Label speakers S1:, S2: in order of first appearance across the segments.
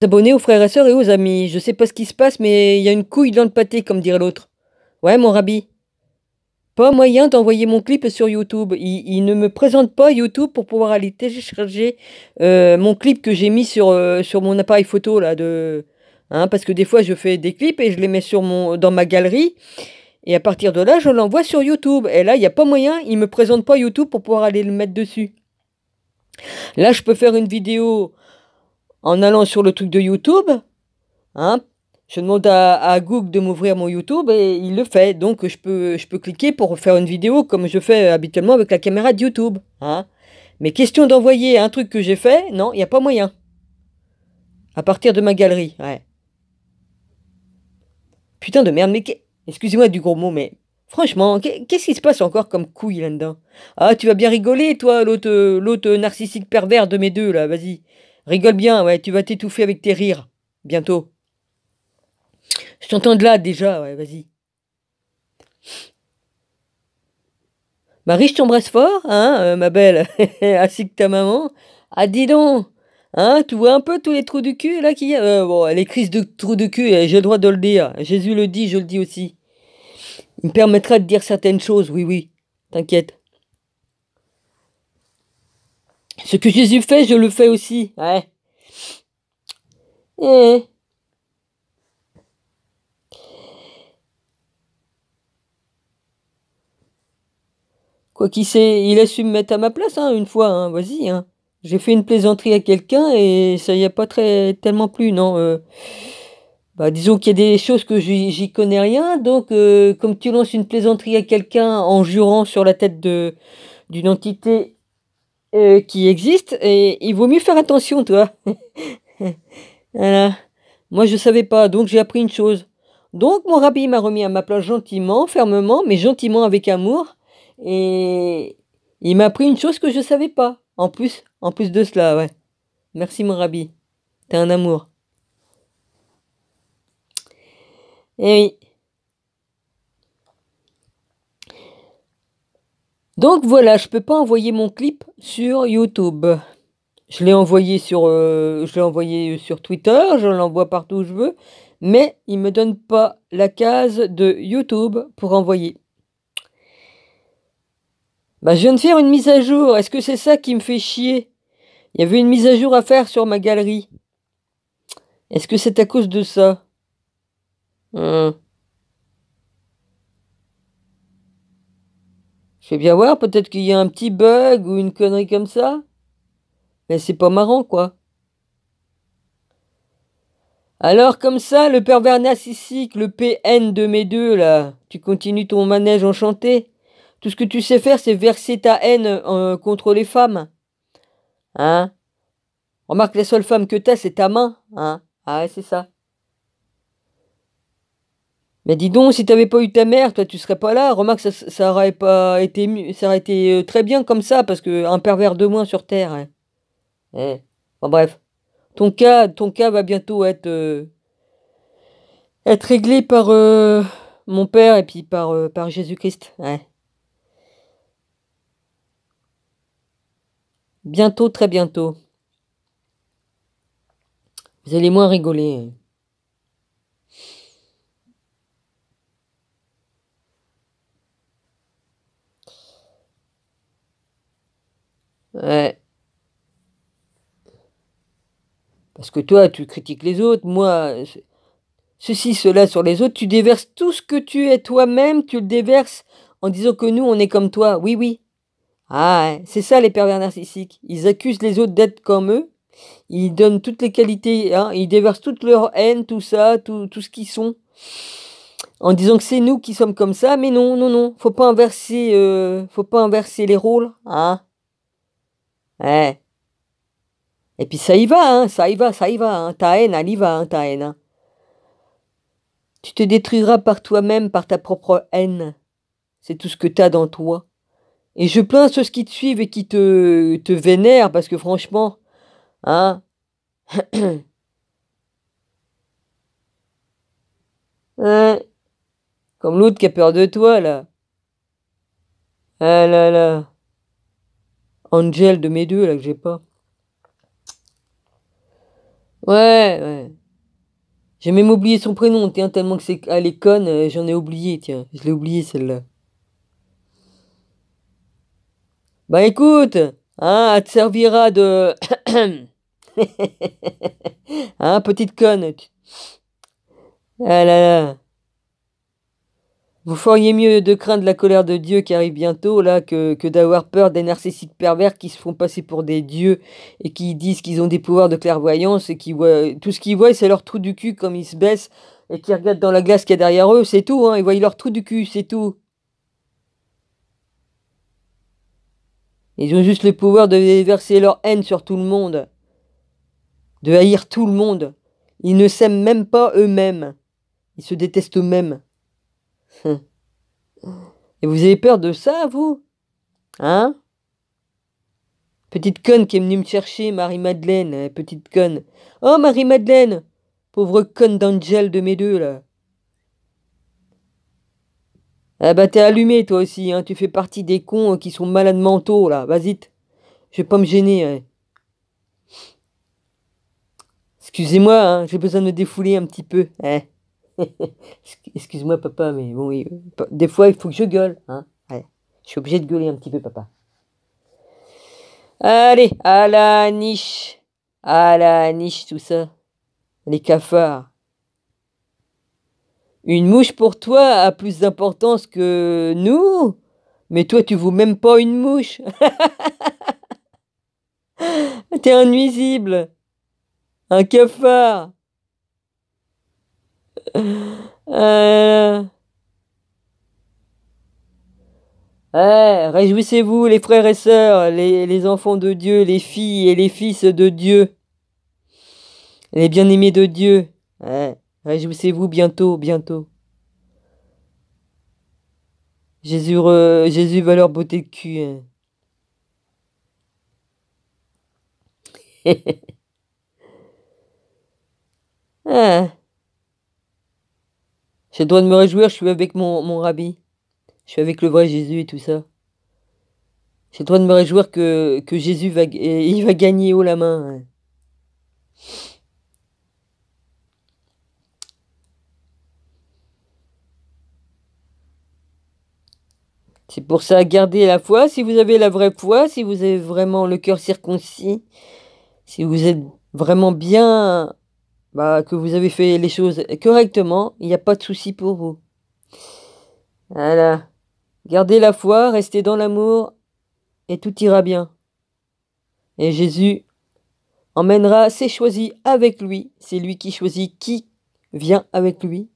S1: S'abonner aux frères et sœurs et aux amis. Je sais pas ce qui se passe, mais il y a une couille dans le pâté, comme dirait l'autre. Ouais, mon rabbi. Pas moyen d'envoyer mon clip sur YouTube. Il ne me présente pas YouTube pour pouvoir aller télécharger mon clip que j'ai mis sur mon appareil photo là hein, parce que des fois je fais des clips et je les mets dans ma galerie et à partir de là je l'envoie sur YouTube. Et là il n'y a pas moyen, il me présente pas YouTube pour pouvoir aller le mettre dessus. Là je peux faire une vidéo en allant sur le truc de YouTube. Hein? Je demande à Google de m'ouvrir mon YouTube et il le fait. Donc je peux cliquer pour faire une vidéo comme je fais habituellement avec la caméra de YouTube. Hein? Mais question d'envoyer un truc que j'ai fait, non, il n'y a pas moyen. À partir de ma galerie, ouais. Putain de merde, mais excusez-moi du gros mot, mais franchement, qu'est-ce qui se passe encore comme couille là-dedans? Ah, tu vas bien rigoler, toi, l'autre narcissique pervers de mes deux, là, vas-y. Rigole bien, ouais, tu vas t'étouffer avec tes rires. Bientôt. Je t'entends de là déjà, ouais, vas-y. Marie, je t'embrasse fort, hein, ma belle, ainsi que ta maman. Ah, dis donc, hein, tu vois un peu tous les trous du cul là qu'il y a bon, les crises de trous de cul, j'ai le droit de le dire. Jésus le dit, je le dis aussi. Il me permettra de dire certaines choses, oui, oui, t'inquiète. Ce que Jésus fait, je le fais aussi, ouais. Eh. Quoi qu'il sait, il a su me mettre à ma place, hein, une fois, hein, vas-y, hein. J'ai fait une plaisanterie à quelqu'un et ça y a pas tellement plu, non. Bah, disons qu'il y a des choses que j'y connais rien, donc comme tu lances une plaisanterie à quelqu'un en jurant sur la tête d'une entité qui existe, et il vaut mieux faire attention, toi. Voilà. Moi, je savais pas, donc j'ai appris une chose. Donc mon rabbi m'a remis à ma place gentiment, fermement, mais gentiment avec amour, et il m'a appris une chose que je savais pas. En plus de cela, ouais. Merci mon rabbi, t'es un amour. Eh oui. Donc voilà, je peux pas envoyer mon clip sur YouTube. Je l'ai envoyé sur Twitter, je l'envoie partout où je veux, mais il me donne pas la case de YouTube pour envoyer. Bah, je viens de faire une mise à jour. Est-ce que c'est ça qui me fait chier? Il y avait une mise à jour à faire sur ma galerie. Est-ce que c'est à cause de ça? Hum, Je vais bien voir, peut-être qu'il y a un petit bug ou une connerie comme ça. Mais c'est pas marrant, quoi. Alors comme ça, le pervers narcissique, le PN de mes deux, là, tu continues ton manège enchanté. Tout ce que tu sais faire, c'est verser ta haine contre les femmes. Hein? Remarque, la seule femme que t'as, c'est ta main. Hein? Ah ouais, c'est ça. Mais dis donc, si t'avais pas eu ta mère, toi, tu serais pas là. Remarque, ça aurait pas été mieux, ça aurait été très bien comme ça, parce que un pervers de moins sur Terre. Hein. Eh. Bon, bref. Ton cas va bientôt être réglé par mon père et puis par Jésus-Christ. Ouais. Bientôt, très bientôt. Vous allez moins rigoler. Ouais. Parce que toi, tu critiques les autres. Moi, ceci, cela sur les autres. Tu déverses tout ce que tu es toi-même. Tu le déverses en disant que nous, on est comme toi. Oui, oui. Ah, ouais. C'est ça les pervers narcissiques. Ils accusent les autres d'être comme eux. Ils donnent toutes les qualités. Hein. Ils déversent toute leur haine, tout ça, tout ce qu'ils sont. En disant que c'est nous qui sommes comme ça. Mais non, non, non. Faut pas inverser les rôles. Hein. Ouais. Et puis ça y va, hein, ça y va, ça y va, hein. Ta haine, elle y va, hein, ta haine. Hein. Tu te détruiras par toi-même, par ta propre haine. C'est tout ce que t'as dans toi. Et je plains ceux qui te suivent et qui te vénèrent, parce que franchement, hein, hein, comme l'autre qui a peur de toi, là. Ah là là. Angel de mes deux, là, que j'ai pas. Ouais, ouais. J'ai même oublié son prénom, tiens, tellement que elle est conne, j'en ai oublié, tiens. Je l'ai oublié celle-là. Bah écoute, hein, elle te servira de... Hein, petite conne. Ah là là. Vous feriez mieux de craindre la colère de Dieu qui arrive bientôt, là, que d'avoir peur des narcissiques pervers qui se font passer pour des dieux et qui disent qu'ils ont des pouvoirs de clairvoyance et qui voient... Tout ce qu'ils voient, c'est leur trou du cul comme ils se baissent et qui regardent dans la glace qu'il y a derrière eux, c'est tout, hein. Ils voient leur trou du cul, c'est tout. Ils ont juste le pouvoir de verser leur haine sur tout le monde, de haïr tout le monde. Ils ne s'aiment même pas eux-mêmes. Ils se détestent eux-mêmes. Et vous avez peur de ça, vous? Hein? Petite conne qui est venue me chercher, Marie-Madeleine, petite conne. Oh, Marie-Madeleine! Pauvre conne d'Angel de mes deux, là. Ah bah t'es allumé, toi aussi, hein. Tu fais partie des cons qui sont malades mentaux, là. Vas-y, je vais pas me gêner, hein. Excusez-moi, hein, j'ai besoin de me défouler un petit peu, hein. Excuse-moi, papa, mais bon, oui, des fois, il faut que je gueule, hein. Ouais. Je suis obligé de gueuler un petit peu, papa. Allez, à la niche, tout ça. Les cafards. Une mouche pour toi a plus d'importance que nous? Mais toi, tu vaux même pas une mouche. T'es un nuisible. Un cafard. Euh... réjouissez-vous, les frères et sœurs, les enfants de Dieu, les filles et les fils de Dieu, les bien-aimés de Dieu. Ouais, réjouissez-vous bientôt, bientôt. Jésus va leur botter le cul, hein. Ah, j'ai le droit de me réjouir, je suis avec mon rabbi. Je suis avec le vrai Jésus et tout ça. J'ai le droit de me réjouir que Jésus il va gagner haut la main, hein. C'est pour ça, gardez la foi, si vous avez la vraie foi, si vous avez vraiment le cœur circoncis, si vous êtes vraiment bien, bah, que vous avez fait les choses correctement, il n'y a pas de souci pour vous. Voilà. Gardez la foi, restez dans l'amour, et tout ira bien. Et Jésus emmènera ses choisis avec lui. C'est lui qui choisit qui vient avec lui.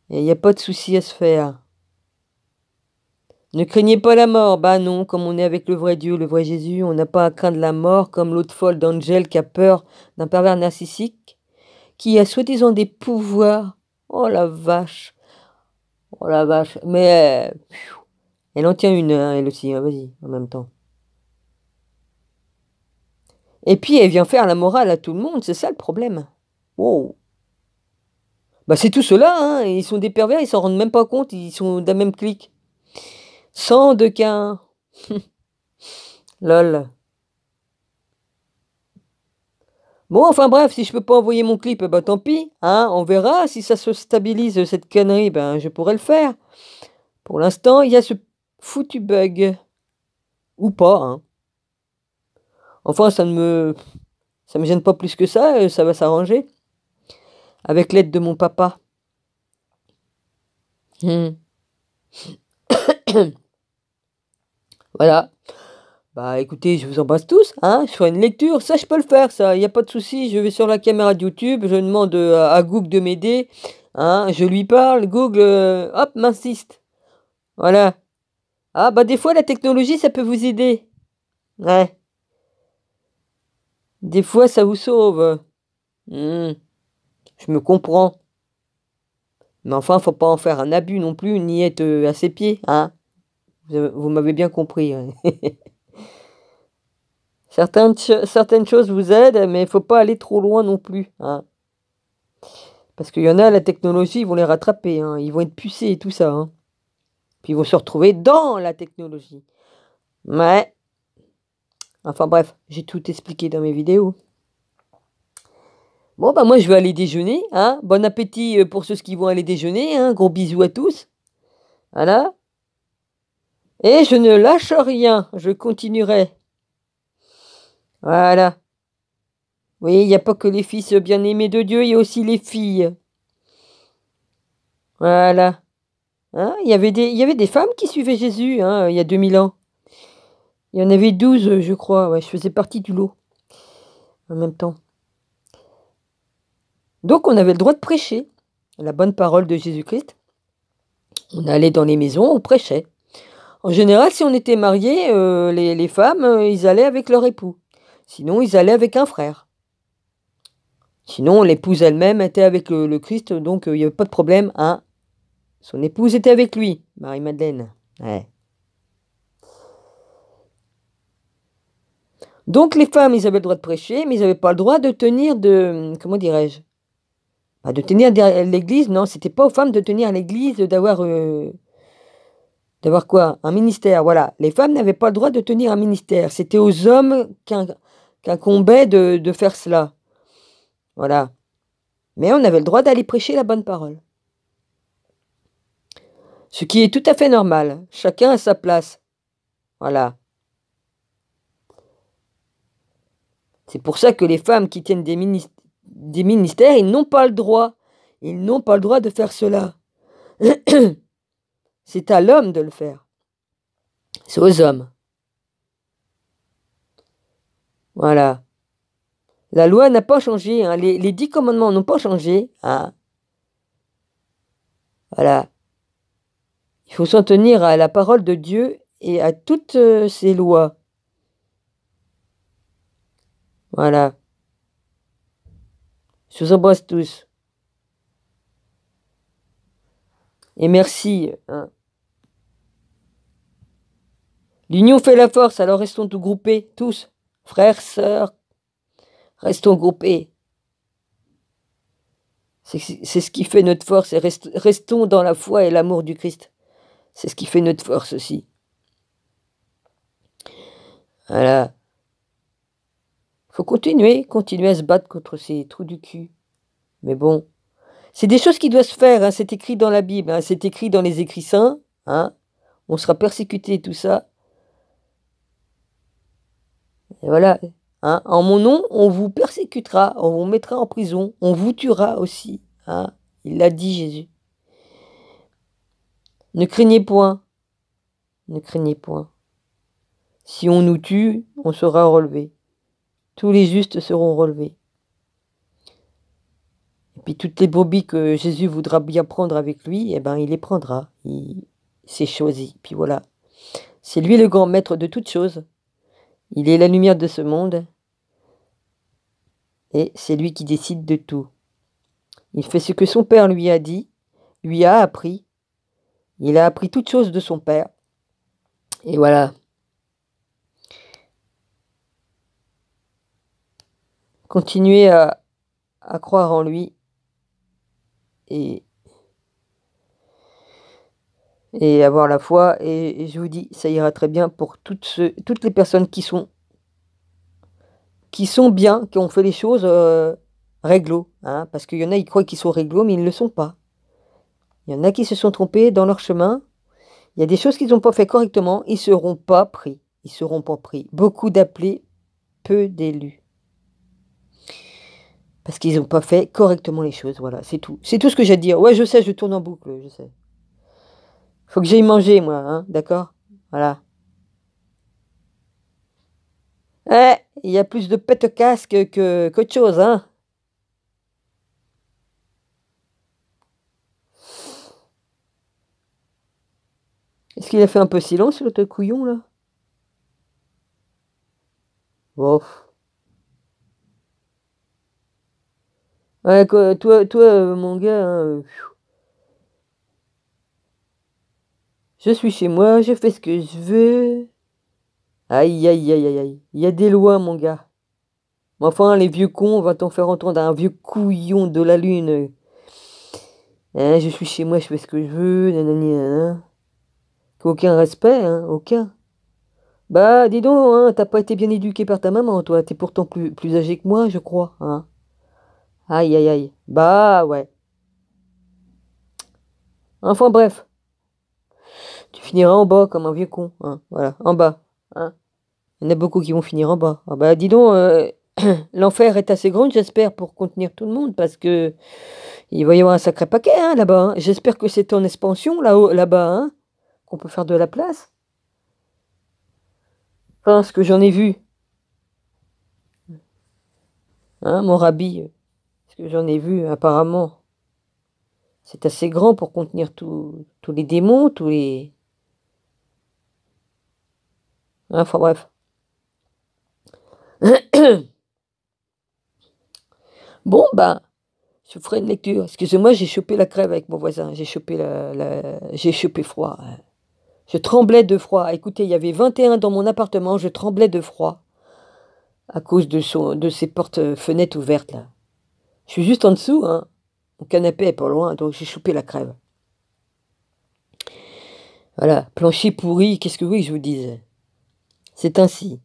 S1: Et il n'y a pas de souci à se faire. Ne craignez pas la mort. Bah non, comme on est avec le vrai Dieu, le vrai Jésus, on n'a pas à craindre la mort comme l'autre folle d'Angel qui a peur d'un pervers narcissique, qui a soi-disant des pouvoirs. Oh la vache. Oh la vache. Mais elle en tient une, hein, elle aussi, hein, vas-y, en même temps. Et puis elle vient faire la morale à tout le monde, c'est ça le problème. Wow. Bah c'est tout cela, hein. Ils sont des pervers, ils s'en rendent même pas compte, ils sont d'un même clic. Sans de qu'un. Lol. Bon, enfin bref, si je peux pas envoyer mon clip, bah tant pis, hein, on verra. Si ça se stabilise cette connerie, ben je pourrais le faire. Pour l'instant, il y a ce foutu bug. Ou pas, hein. Enfin, ça me gêne pas plus que ça va s'arranger. Avec l'aide de mon papa. Hmm. Voilà. Bah écoutez, je vous embrasse tous, hein. Je ferai une lecture, ça je peux le faire, ça, il n'y a pas de souci. Je vais sur la caméra de YouTube, je demande à Google de m'aider, hein. Je lui parle, Google, hop, m'insiste. Voilà. Ah bah des fois la technologie ça peut vous aider. Ouais. Des fois ça vous sauve. Hmm, je me comprends. Mais enfin, faut pas en faire un abus non plus, ni être à ses pieds, hein. Vous m'avez bien compris, ouais. Certaines choses vous aident, mais il faut pas aller trop loin non plus, hein. Parce qu'il y en a, la technologie, ils vont les rattraper, hein. Ils vont être pucés et tout ça, hein. Puis ils vont se retrouver dans la technologie. Ouais. Enfin bref, j'ai tout expliqué dans mes vidéos. Bon, bah moi, je vais aller déjeuner, hein. Bon appétit pour ceux qui vont aller déjeuner, hein. Gros bisous à tous. Voilà. Et je ne lâche rien, je continuerai. Voilà. Oui, il n'y a pas que les fils bien-aimés de Dieu, il y a aussi les filles. Voilà. Hein, il y avait des femmes qui suivaient Jésus, hein, il y a 2000 ans. Il y en avait 12, je crois. Ouais, je faisais partie du lot en même temps. Donc on avait le droit de prêcher la bonne parole de Jésus-Christ. On allait dans les maisons, on prêchait. En général, si on était mariés, les femmes, ils allaient avec leur époux. Sinon, ils allaient avec un frère. Sinon, l'épouse elle-même était avec le Christ, donc il n'y avait pas de problème, hein. Son épouse était avec lui, Marie-Madeleine. Ouais. Donc les femmes, ils avaient le droit de prêcher, mais ils n'avaient pas le droit de tenir de, comment dirais-je? Bah, de tenir l'église, non, c'était pas aux femmes de tenir l'église, d'avoir quoi? Un ministère, voilà. Les femmes n'avaient pas le droit de tenir un ministère. C'était aux hommes qu'incombait de faire cela. Voilà. Mais on avait le droit d'aller prêcher la bonne parole. Ce qui est tout à fait normal. Chacun a sa place. Voilà. C'est pour ça que les femmes qui tiennent des ministères, ils n'ont pas le droit. Ils n'ont pas le droit de faire cela. C'est à l'homme de le faire. C'est aux hommes. Voilà. La loi n'a pas changé, hein. Les 10 commandements n'ont pas changé, hein. Voilà. Il faut s'en tenir à la parole de Dieu et à toutes ses lois. Voilà. Je vous embrasse tous. Et merci, hein. L'union fait la force, alors restons tous groupés, tous. Frères, sœurs, restons groupés. C'est ce qui fait notre force et restons dans la foi et l'amour du Christ. C'est ce qui fait notre force aussi. Voilà. Faut continuer à se battre contre ces trous du cul. Mais bon, c'est des choses qui doivent se faire, hein. C'est écrit dans la Bible, hein. C'est écrit dans les écrits saints, hein. On sera persécuté, tout ça. Et voilà, hein. En mon nom, on vous persécutera, on vous mettra en prison, on vous tuera aussi, hein. Il l'a dit, Jésus. Ne craignez point, ne craignez point. Si on nous tue, on sera relevé. Tous les justes seront relevés. Et puis toutes les brebis que Jésus voudra bien prendre avec lui, eh ben il les prendra. Il s'est choisi. Puis voilà. C'est lui le grand maître de toutes choses. Il est la lumière de ce monde. Et c'est lui qui décide de tout. Il fait ce que son père lui a dit, lui a appris. Il a appris toutes choses de son père. Et voilà. Continuez à croire en lui. Et avoir la foi. Et je vous dis, ça ira très bien pour toutes les personnes qui sont bien, qui ont fait les choses réglo, hein, parce qu'il y en a, ils croient qu'ils sont réglo, mais ils ne le sont pas. Il y en a qui se sont trompés dans leur chemin. Il y a des choses qu'ils n'ont pas fait correctement, ils ne seront pas pris. Ils seront pas pris. Beaucoup d'appelés, peu d'élus. Parce qu'ils n'ont pas fait correctement les choses, voilà, c'est tout. C'est tout ce que j'ai à dire. Ouais, je sais, je tourne en boucle, je sais. Faut que j'aille manger, moi, hein, d'accord? Voilà. Ouais, il y a plus de pète-casque qu'autre chose, hein. Est-ce qu'il a fait un peu silence, l'autre couillon, là? Bof. Ouais, quoi, toi, mon gars, hein, je suis chez moi, je fais ce que je veux. Aïe, aïe, aïe, aïe, aïe. Il y a des lois, mon gars. Mais enfin, les vieux cons, on va t'en faire entendre un vieux couillon de la lune. Hein, je suis chez moi, je fais ce que je veux, nanani, nanana. Aucun respect, hein, aucun. Bah, dis donc, hein, t'as pas été bien éduqué par ta maman, toi. T'es pourtant plus âgé que moi, je crois, hein. Aïe, aïe, aïe. Bah, ouais. Enfin, bref. Tu finiras en bas comme un vieux con, hein. Voilà, en bas, hein. Il y en a beaucoup qui vont finir en bas. Ah bah, dis donc, l'enfer est assez grande, j'espère, pour contenir tout le monde, parce que il va y avoir un sacré paquet, hein, là-bas, hein. J'espère que c'est en expansion, là-haut, là-bas, hein, qu'on peut faire de la place. Enfin, ce que j'en ai vu, hein, mon rabbi, ce que j'en ai vu, apparemment, c'est assez grand pour contenir tous les démons, tous les... Enfin, bref. Bon, bah, je ferai une lecture. Excusez-moi, j'ai chopé la crève avec mon voisin. J'ai chopé j'ai chopé froid, hein. Je tremblais de froid. Écoutez, il y avait 21 dans mon appartement, je tremblais de froid à cause de ses portes-fenêtres ouvertes, là. Je suis juste en dessous, hein. Mon canapé est pas loin, donc j'ai chopé la crève. Voilà, plancher pourri, qu'est-ce que oui que je vous dise? C'est ainsi.